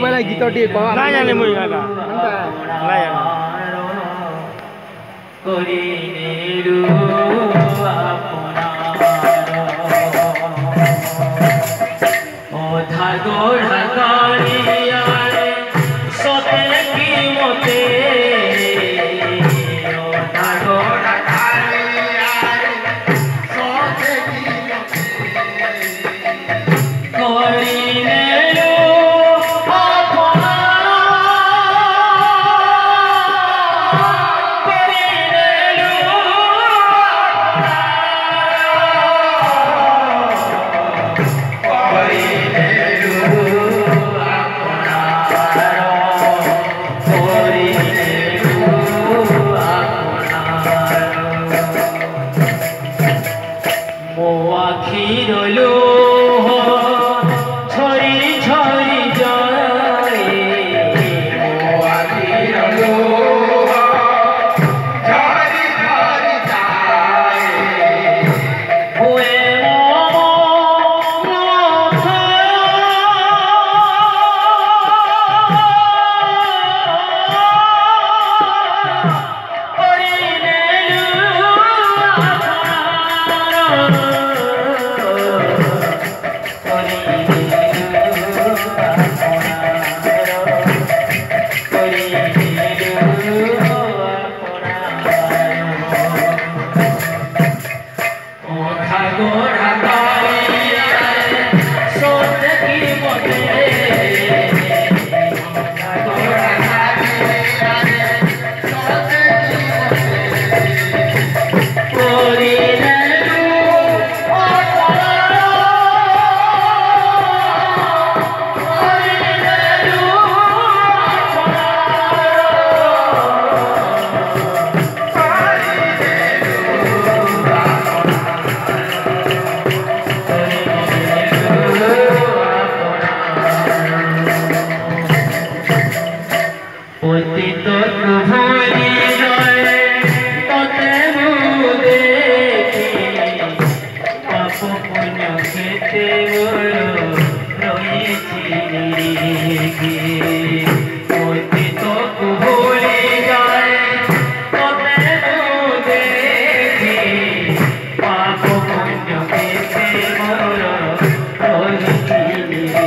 बेला गीत टी को ना जाने मुई गागा एंता ना जाने कोरी नेरु अपना ओ धागो ढकालिया सोते की मोते ओ धागो ढकालिया सोते की मोते कोरी नेरु अपना कोरी नेरु कोरी नेरु अपना कोरी नेरु अपना मो आखिर लोह झरी झरी जाए मो आखिर लोह झरी झरी जाए हुए तो तुम्हारी